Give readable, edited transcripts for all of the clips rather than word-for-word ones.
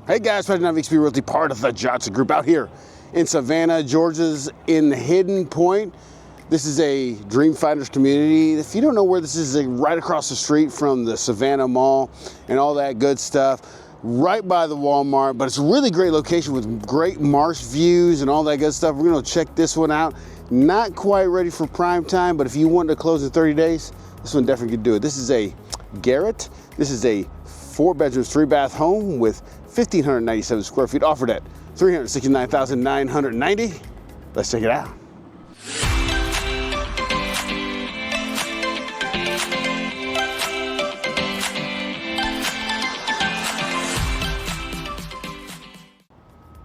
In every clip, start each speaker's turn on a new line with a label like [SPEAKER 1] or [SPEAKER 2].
[SPEAKER 1] Hey guys, President of XP Realty, part of the Johnson Group out here in Savannah, Georgia's in Hidden Point. This is a Dream Finders community. If you don't know where this is, right across the street from the Savannah Mall and all that good stuff, right by the Walmart, but it's a really great location with great marsh views and all that good stuff. We're gonna check this one out. Not quite ready for prime time, but if you want to close in 30 days, this one definitely could do it. This is a Garrett. This is a 4-bedroom, 3-bath home with 1,597 square feet, offered at $369,990. Let's check it out.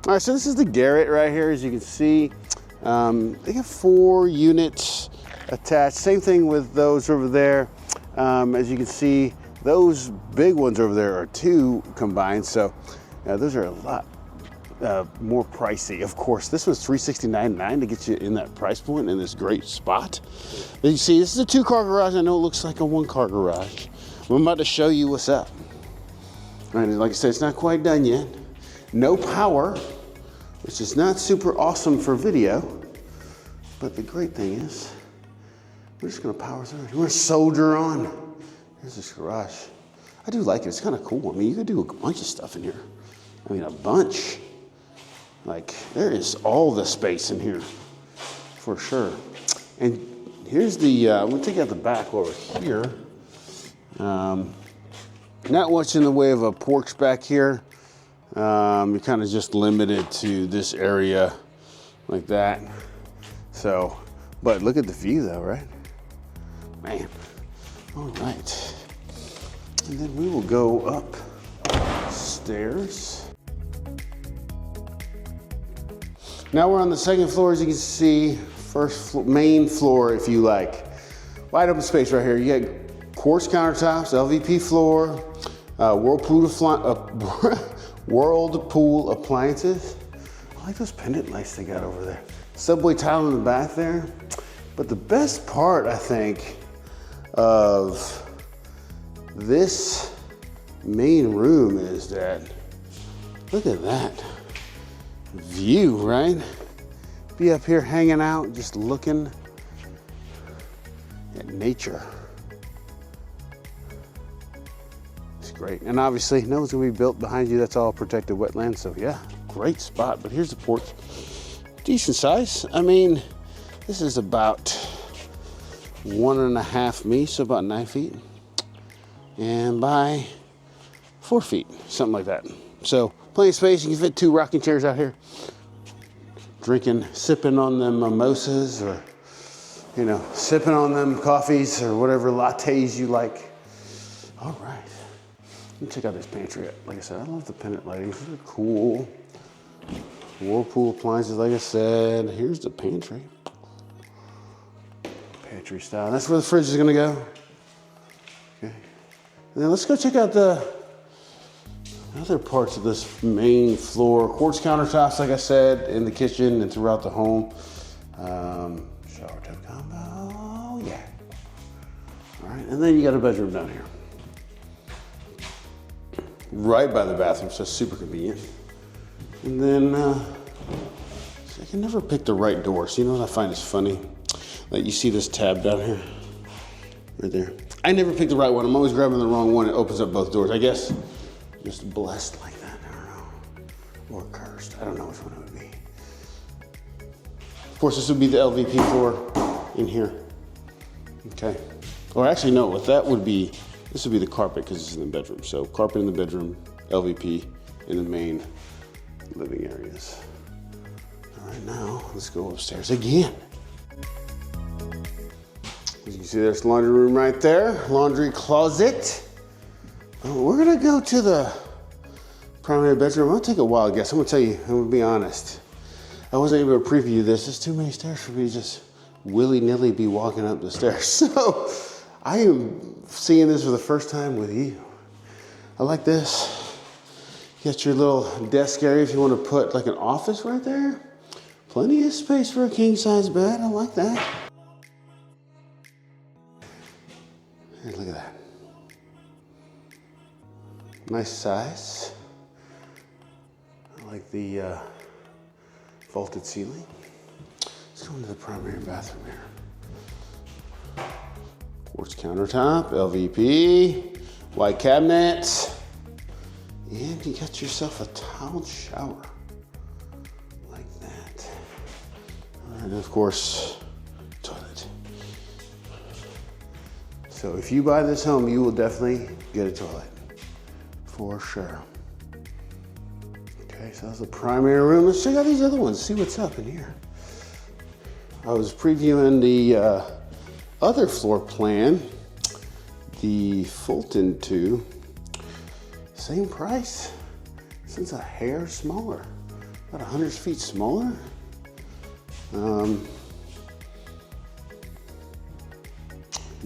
[SPEAKER 1] All right, so this is the Garrett right here, as you can see. They got 4 units attached. Same thing with those over there. As you can see, those big ones over there are 2 combined, so those are a lot more pricey. Of course, this one's $369,990 to get you in that price point in this great spot. As you see, this is a 2-car garage. I know it looks like a 1-car garage. I'm about to show you what's up. All right, like I said, it's not quite done yet. No power, which is not super awesome for video, but the great thing is, we're just gonna power through it. We're gonna soldier on. Here's this garage. I do like it, it's kind of cool. I mean, you could do a bunch of stuff in here. I mean, a bunch. Like, there is all the space in here, for sure. And here's the, we'll take out the back over here. Not much in the way of a porch back here. You're kind of just limited to this area like that. So, but look at the view though, right? Man, all right. And then we will go up stairs. Now we're on the 2nd floor, as you can see, main floor, if you like. Wide open space right here. You got quartz countertops, LVP floor, Whirlpool appliances. I like those pendant lights they got over there. Subway tile in the back there. But the best part, I think, of this main room is that, look at that view, right? Be up here hanging out, just looking at nature. It's great. And obviously, no one's gonna be built behind you. That's all protected wetland. So yeah, great spot. But here's the porch. Decent size. I mean, this is about 1.5 me, so about 9 feet. And by 4 feet, something like that. So plenty of space. You can fit 2 rocking chairs out here. Sipping on them mimosas, or, you know, sipping on them coffees or whatever lattes you like. All right. Let me check out this pantry. Like I said, I love the pendant lighting. These are cool. Whirlpool appliances, like I said. Here's the pantry. Pantry style. That's where the fridge is gonna go. Okay. And then let's go check out the other parts of this main floor. Quartz countertops, like I said, in the kitchen and throughout the home. Shower tub combo, yeah. All right, and then you got a bedroom down here. Right by the bathroom, so super convenient. And then, I can never pick the right door. So you know what I find is funny? Like, you see this tab down here? Right there. I never pick the right one. I'm always grabbing the wrong one. It opens up both doors. I guess just blessed like that, I don't know. Or cursed, I don't know which one it would be. Of course, this would be the LVP floor in here. Okay. Or actually, no, what that would be, this would be the carpet because it's in the bedroom. So carpet in the bedroom, LVP in the main living areas. All right, now let's go upstairs again. As you can see, there's the laundry room right there, laundry closet. We're gonna go to the primary bedroom. I'll take a wild guess. I'm gonna tell you, I'm gonna be honest. I wasn't able to preview this. There's too many stairs for me to just willy-nilly be walking up the stairs. So I am seeing this for the first time with you. I like this. Get your little desk area if you want to put like an office right there. Plenty of space for a king-size bed. I like that. Hey, look at that. Nice size. like the vaulted ceiling. Let's go into the primary bathroom here. Quartz countertop, LVP, white cabinets, and you got yourself a tiled shower like that. And of course, toilet. So if you buy this home, you will definitely get a toilet, for sure. Okay, so that's the primary room. Let's check out these other ones, see what's up in here. I was previewing the other floor plan, the Fulton 2, same price, since a hair smaller, about 100 feet smaller.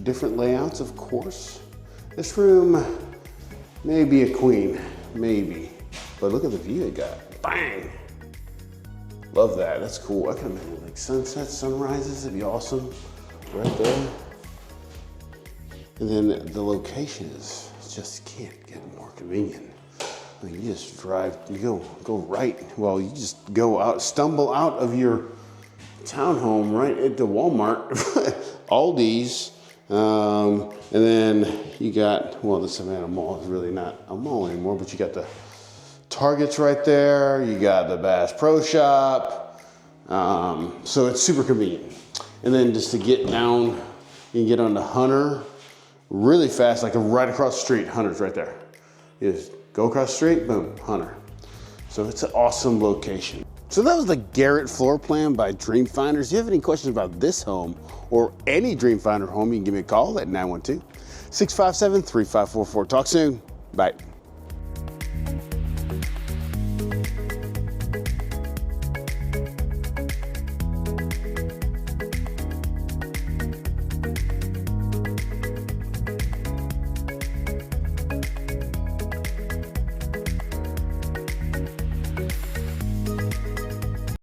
[SPEAKER 1] Different layouts, of course. This room may be a queen, maybe, but look at the view it got, bang. Love that, that's cool. I could imagine like sunsets, sunrises, it'd be awesome right there. And then the location is just can't get more convenient. I mean, you just drive, you go right. Well, you just go out, stumble out of your townhome right into Walmart, Aldi's, and then you got, well, the Savannah Mall is really not a mall anymore, but you got the Target's right there. You got the Bass Pro Shop. So it's super convenient. And then just to get down, you can get on the Hunter really fast, like right across the street. Hunter's right there. You just go across the street, boom, Hunter. So it's an awesome location. So that was the Garrett floor plan by Dreamfinders. If you have any questions about this home or any Dreamfinder home, you can give me a call at 912-657-3544. Talk soon. Bye.